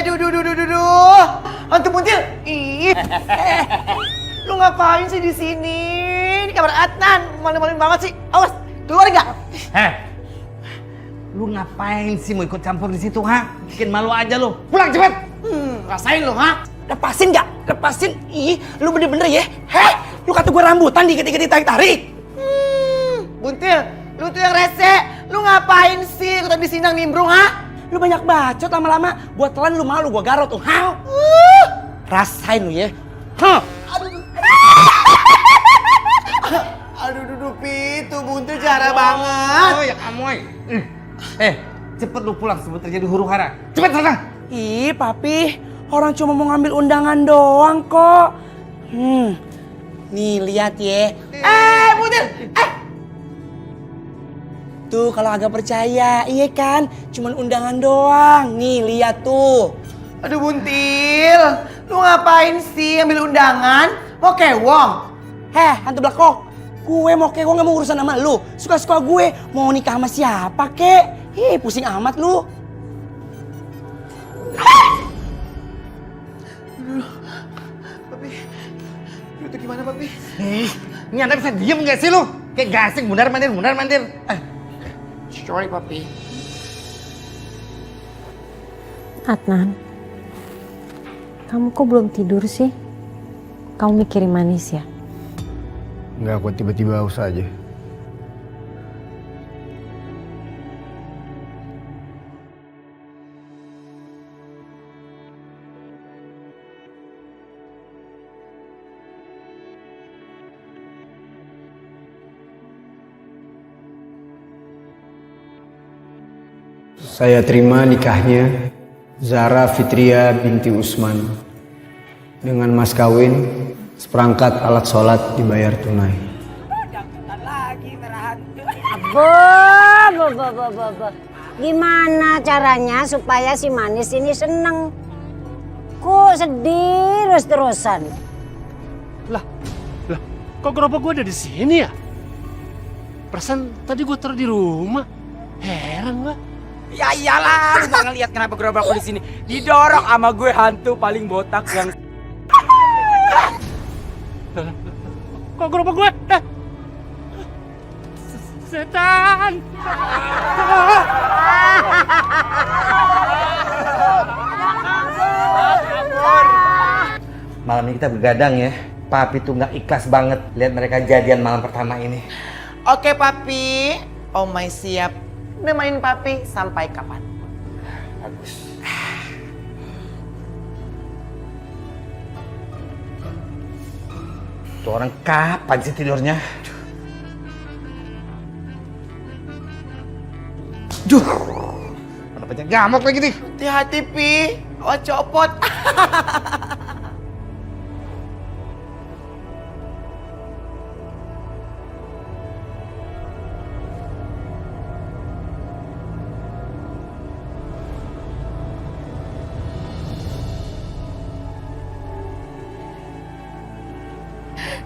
Aduh. Hantu buntil. Ih. Lu ngapain sih di sini? Ini kamar Adnan. Malu-maluin banget sih. Awas, keluar enggak? Lu ngapain sih mau ikut campur di situ, ha? Bikin malu aja lu. Pulang cepet. Rasain lu, ha? Lepasin enggak? Lepasin. Ih, lu bener-bener ya. Lu kata gue rambutan dikit-dikit ditarik-tarik. Buntil, lu tuh yang rese. Lu ngapain sih ikutan disinang nimbrung, ha? Lu banyak bacot lama-lama. Gua telan lu malu, gua garot tuh. Rasain lu ya. Aduh, Pi, tuh buntil jarak banget. Oh ya kamu, cepet lu pulang sebelum terjadi huru hara. Cepet sana. Ih, Papi, orang cuma mau ngambil undangan doang kok. Nih lihat ya. Buntil, Tuh kalau agak percaya, iya kan? Cuman undangan doang. Nih lihat tuh. Aduh Buntil, lu ngapain sih ambil undangan? Mau kewong? Hantu blakok. Gue mau kewong gak mau urusan sama lu. Suka-suka gue mau nikah sama siapa kek? Pusing amat lu. Papi, lu tuh gimana Papi? Ini anda bisa diem gak sih lu? Kayak gasing, mundar-mandir. Sorry Papi. Adnan, kamu kok belum tidur sih? Kamu mikirin manis ya? Enggak, aku tiba-tiba haus aja. Saya terima nikahnya Zara Fitria binti Usman dengan mas kawin seperangkat alat sholat dibayar tunai. Bo. Gimana caranya supaya si manis ini seneng? Kok sedih terus-terusan? Lah, kok gerobak gue ada di sini ya? Perasaan tadi gue taruh di rumah. Heran gue. Ya iyalah, lu gak ngeliat kenapa gerobak di sini didorong sama gue hantu paling botak yang. Kok gerobak gue? Setan. Malam ini kita begadang ya. Papi tuh nggak ikhlas banget lihat mereka jadian malam pertama ini. Oke Papi, Omai siap nemenin Papi sampai kapan? Bagus. Tuh orang kapan sih tidurnya? Duh, ada banyak gamuk lagi nih. Hati-hati Pi, awas copot.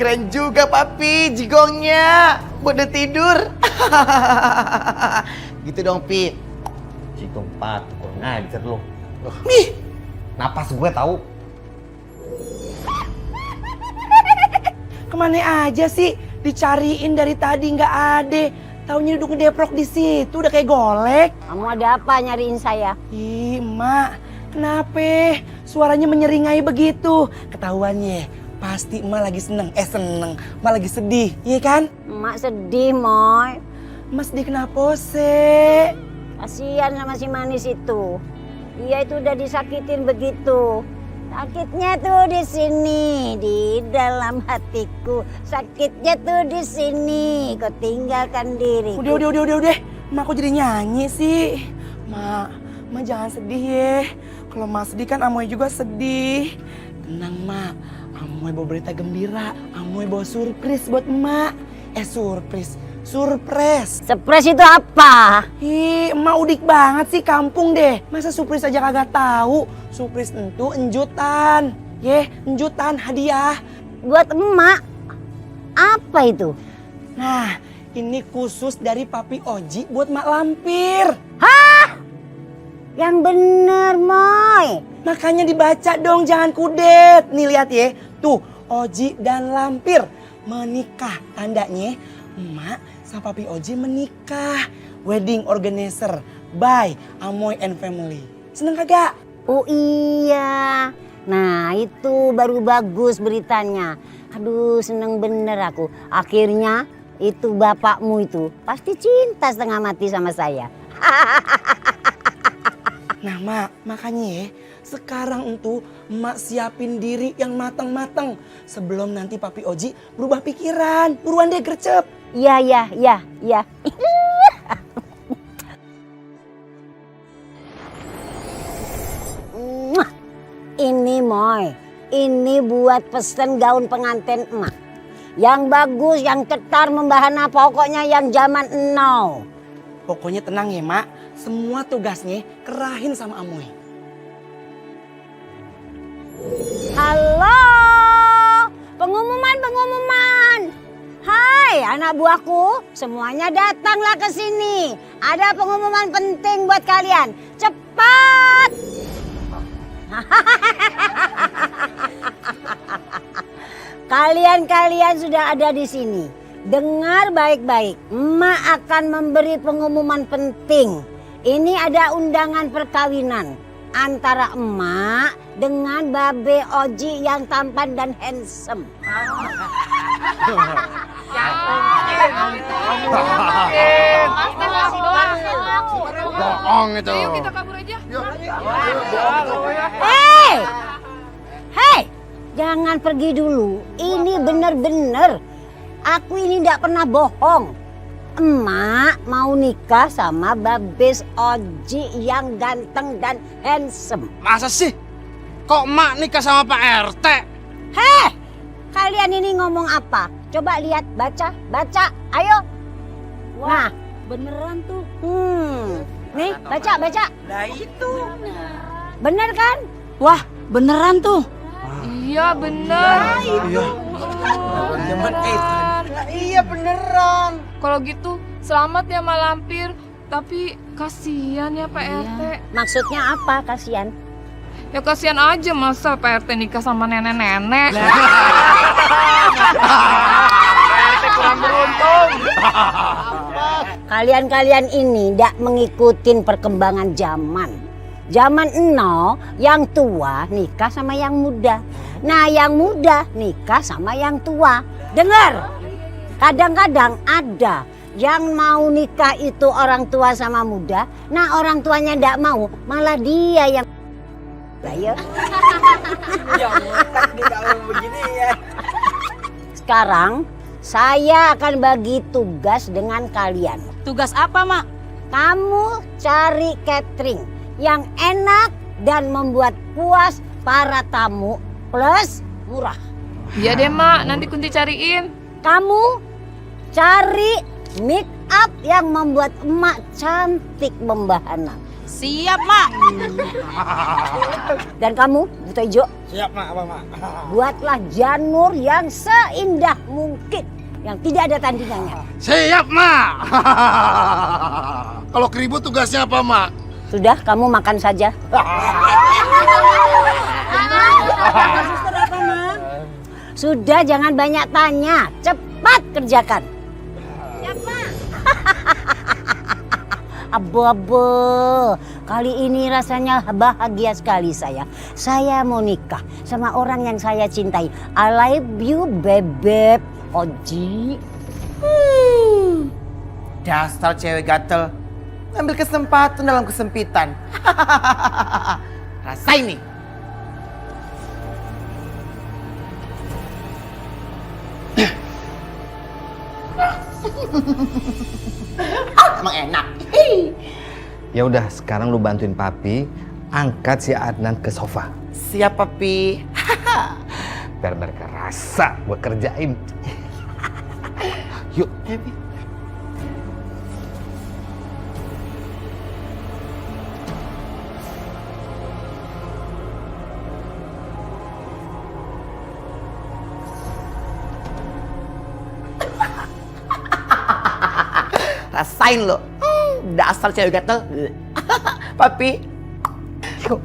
Keren juga Papi, jigongnya buat udah tidur. Gitu dong Pi. Jigong patuh, kurang ngajar lo. Nih, Napas gue tahu. kemana aja sih? Dicariin dari tadi nggak ada. Taunya duduk ngedeprok di situ, udah kayak golek. Kamu ada apa nyariin saya? Ih, Mak, kenapa? Suaranya menyeringai begitu. Ketahuannya, pasti Emak lagi seneng. Emak lagi sedih, iya kan? Emak sedih, Moy. Emak sedih kenapa sih? Kasihan sama si manis itu. Dia itu udah disakitin begitu. Sakitnya tuh di sini, di dalam hatiku. Sakitnya tuh di sini. Kau tinggalkan diri. Udah. Mak kok jadi nyanyi sih? Mak jangan sedih ya. Kalau Mak sedih kan Amoy juga sedih. Tenang Mak, Amoy bawa berita gembira. Amoy bawa surprise buat Emak. Surprise. Surprise itu apa? Ih, Emak udik banget sih kampung deh. Masa surprise aja kagak tahu? Surprise tentu enjutan. Enjutan hadiah. Buat emak. Apa itu? Nah, ini khusus dari Papi Oji buat Mak Lampir. Hah? Yang bener, Moy. Makanya dibaca dong, jangan kudet. Nih lihat ya, tuh Oji dan Lampir menikah. Tandanya emak sama papi Oji menikah. Wedding organizer by Amoy and Family. Seneng kagak? Oh iya. Nah itu baru bagus beritanya. Aduh seneng bener aku. Akhirnya itu bapakmu itu pasti cinta setengah mati sama saya. Nah mak, makanya ya sekarang untuk emak siapin diri yang matang-matang. Sebelum nanti papi Oji berubah pikiran. Buruan deh gercep. Iya. Ini Moy, ini buat pesen gaun pengantin emak. Yang bagus, yang cetar, membahana, pokoknya yang zaman now. Pokoknya tenang ya mak, semua tugasnya kerahin sama Amoy. Halo, pengumuman. Hai anak buahku, semuanya datanglah ke sini. Ada pengumuman penting buat kalian. Cepat. Kalian sudah ada di sini. Dengar baik-baik, emak akan memberi pengumuman penting. Ini ada undangan perkawinan antara emak dengan Babe Oji yang tampan dan handsome. Bohong itu. Yuk kita kabur aja. Hei, jangan pergi dulu. Ini bener-bener. Aku ini tidak pernah bohong. Emak mau nikah sama Babes Oji yang ganteng dan handsome. Masa sih? Kok emak nikah sama Pak RT? Hei, kalian ini ngomong apa? Coba lihat, baca, ayo. Nah, Beneran tuh. nih baca. Nah itu. Bener kan? Wah, beneran tuh. Iya, bener. Iya beneran. Kalau gitu, selamat ya Mak Lampir. Tapi kasihan ya Pak RT. Maksudnya apa kasihan? Ya kasihan aja masa Pak RT nikah sama nenek-nenek. Kalian ini tidak mengikuti perkembangan zaman. Zaman eno yang tua nikah sama yang muda. Nah yang muda nikah sama yang tua. Dengar, kadang-kadang ada yang mau nikah itu orang tua sama muda. Nah orang tuanya tidak mau, malah dia yang ya. Sekarang saya akan bagi tugas dengan kalian. Tugas apa, Mak? Kamu cari catering yang enak dan membuat puas para tamu plus murah. Iya deh, Mak. Nanti Kunti cariin. Kamu cari make up yang membuat emak cantik membahana. Siap, Mak. Dan kamu, Buto Ijo, Siap, Mak. Apa, Mak? buatlah janur yang seindah mungkin, yang tidak ada tandingannya. Siap, Mak. Kalau keribut tugasnya apa, Mak? Sudah, kamu makan saja. Sudah, jangan banyak tanya. Cepat kerjakan. Abo-abo, kali ini rasanya bahagia sekali saya. Saya mau nikah sama orang yang saya cintai. I love you, Bebek Oji. Dasar cewek gatel. Ambil kesempatan dalam kesempitan. Rasain nih. Emang enak. Ya udah, sekarang lu bantuin papi angkat si Adnan ke sofa. Siap papi. Biar mereka rasa gua kerjain. Yuk. Rasain lo. Dasar cewek gatel. Papi, Yuk.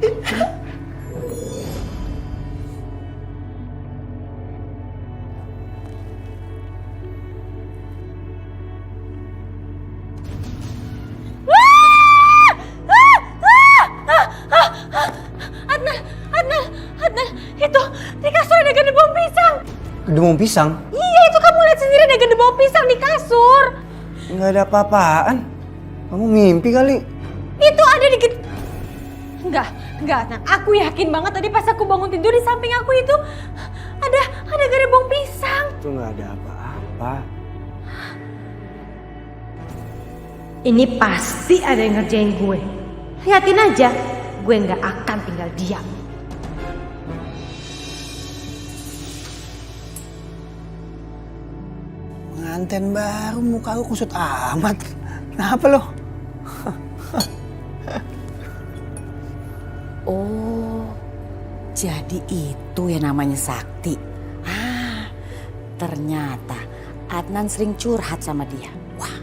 Adnan, itu di kasur ada gede bom pisang. Gede bom pisang? Iya, itu kamu lihat sendiri ada gede bom pisang di kasur. Nggak ada apa-apaan. Kamu mimpi kali. Itu ada di gede... Enggak, Adnan. Aku yakin banget tadi pas aku bangun tidur di samping aku itu ada gede bom pisang. Itu nggak ada apa-apa. Ini pasti ada yang ngerjain gue. Liatin aja, gue nggak akan tinggal diam. Pengantin baru muka lu kusut amat. Kenapa lo? Oh, jadi itu yang namanya sakti. Ternyata Adnan sering curhat sama dia. Wah,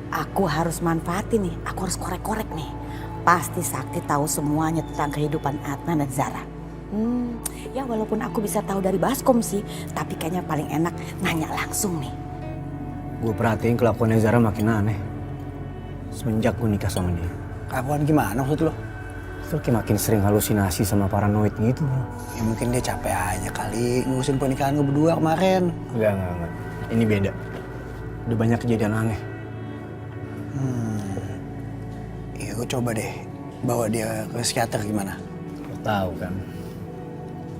aku harus manfaatin nih, aku harus korek-korek nih. Pasti Sakti tahu semuanya tentang kehidupan Adnan dan Zara. Ya walaupun aku bisa tahu dari Baskom sih, tapi kayaknya paling enak nanya langsung nih. Gue perhatiin kelakuannya Zara makin aneh. Semenjak gue nikah sama dia. Kelakuan gimana maksud lo? Terus kayak makin sering halusinasi sama paranoid gitu. Ya mungkin dia capek aja kali ngurusin pernikahan lo berdua kemarin. Enggak. Ini beda. Udah banyak kejadian aneh. Ya gue coba deh bawa dia ke psikiater gimana? Lo tahu kan,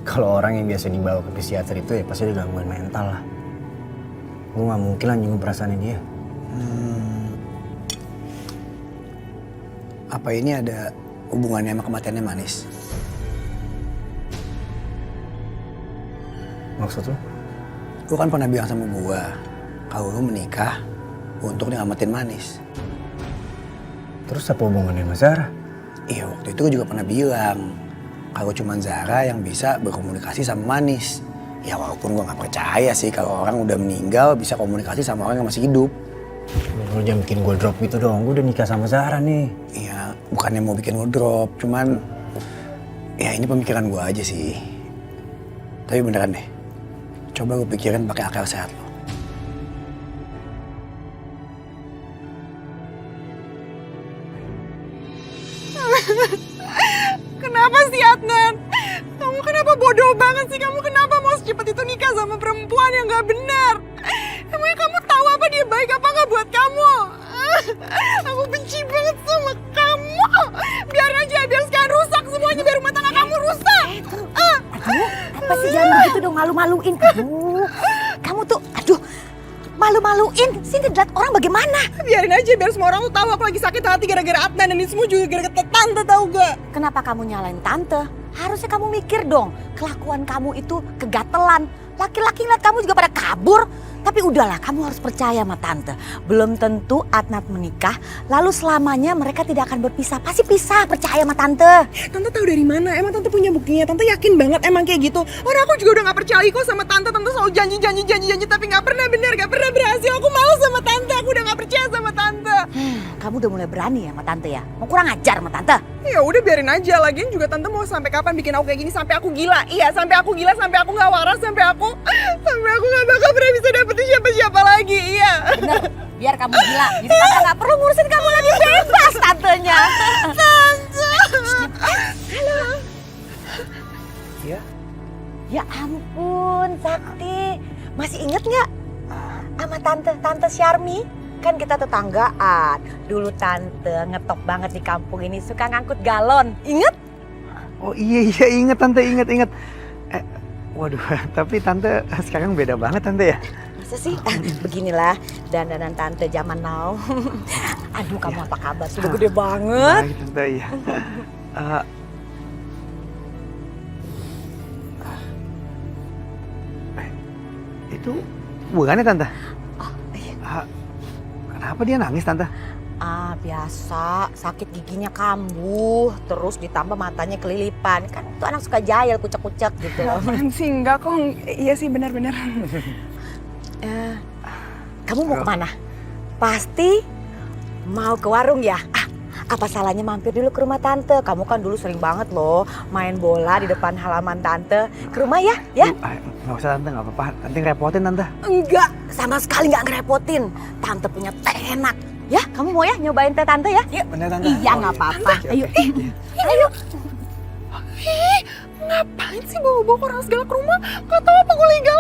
kalau orang yang biasa dibawa ke psikiater itu ya pasti ada gangguan mental lah. Gue gak mungkin lah nyinggung perasaannya dia. Apa ini ada hubungannya sama kematiannya Manis? Maksud lo? Lu kan pernah bilang sama gua kalau lu menikah untuk nyelamatin Manis. Terus apa hubungannya sama Zara? Iya, waktu itu gua juga pernah bilang kalau cuma Zara yang bisa berkomunikasi sama Manis. Ya walaupun gua nggak percaya sih kalau orang udah meninggal bisa komunikasi sama orang yang masih hidup. Lo jangan bikin gue drop gitu dong, gue udah nikah sama Zara nih. Iya, bukannya mau bikin lu drop, cuman ya ini pemikiran gua aja sih. Tapi beneran deh, coba lu pikirin pakai akal sehat lo. Kenapa sih Adnan? Kamu kenapa bodoh banget sih? Kamu kenapa mau secepat itu nikah sama perempuan yang gak benar? Emangnya kamu tahu apa dia baik apa gak buat kamu? Aku benci banget sama kamu. Biar aja, biar sekarang rusak semuanya, biar rumah tangga kamu rusak. Aduh, apa sih jangan begitu dong, malu-maluin. Kamu tuh, malu-maluin. Sini lihat orang bagaimana. Biarin aja, biar semua orang tuh tahu aku lagi sakit hati gara-gara Adnan, dan ini semua juga gara-gara tante, tahu gak? Kenapa kamu nyalain tante? Harusnya kamu mikir dong, kelakuan kamu itu kegatelan. Laki-laki ngeliat kamu juga pada kabur. Tapi udahlah, kamu harus percaya sama tante. Belum tentu Adnan menikah, lalu selamanya mereka tidak akan berpisah. Pasti pisah, percaya sama tante. Tante tahu dari mana? Emang tante punya buktinya? Tante yakin banget emang kayak gitu. Orang aku juga udah gak percaya kok sama tante. Tante selalu janji tapi gak pernah benar, gak pernah berhasil. Aku malu sama tante, aku udah gak percaya sama tante. Kamu udah mulai berani ya sama tante ya? Mau kurang ajar sama tante? Ya udah biarin aja. Lagian juga tante mau sampai kapan bikin aku kayak gini? Sampai aku gila. Iya, sampai aku gila, sampai aku gak waras, sampai aku gak bakal pernah bisa dapetin siapa-siapa lagi. Iya. Bener, biar kamu gila. Jadi tante gak perlu ngurusin kamu lagi, bebas tantenya. Tante. Halo. Iya. Ya ampun, Sakti. Masih inget gak sama Tante Syarmi? Kan kita tetanggaan. Dulu Tante ngetop banget di kampung ini, suka ngangkut galon. Ingat? Oh iya inget tante, inget. Waduh, tapi tante sekarang beda banget tante ya. Masa sih? Beginilah dandanan Tante zaman now. Aduh, kamu apa kabar? Sudah gede banget. Baik tante, iya. Itu bukannya tante? Oh, iya. Kenapa dia nangis tante? Biasa sakit giginya kambuh, terus ditambah matanya kelilipan. Kan itu anak suka jahil, kucek-kucek gitu. Apaan sih? Enggak kok. Iya sih, benar-benar. Kamu mau kemana? Pasti mau ke warung ya? Apa salahnya mampir dulu ke rumah tante? Kamu kan dulu sering banget loh main bola di depan halaman tante. Ke rumah ya, ya? Nggak usah tante, nggak apa-apa. Nanti ngerepotin tante. Enggak, sama sekali nggak ngerepotin. Tante punya teh enak. Ya, kamu mau ya nyobain teh tante ya? Yuk. Bener tante. Iya, nggak apa-apa. Ayo. Ayo. Ngapain sih bawa-bawa orang segala ke rumah? Gak tau apa gue legal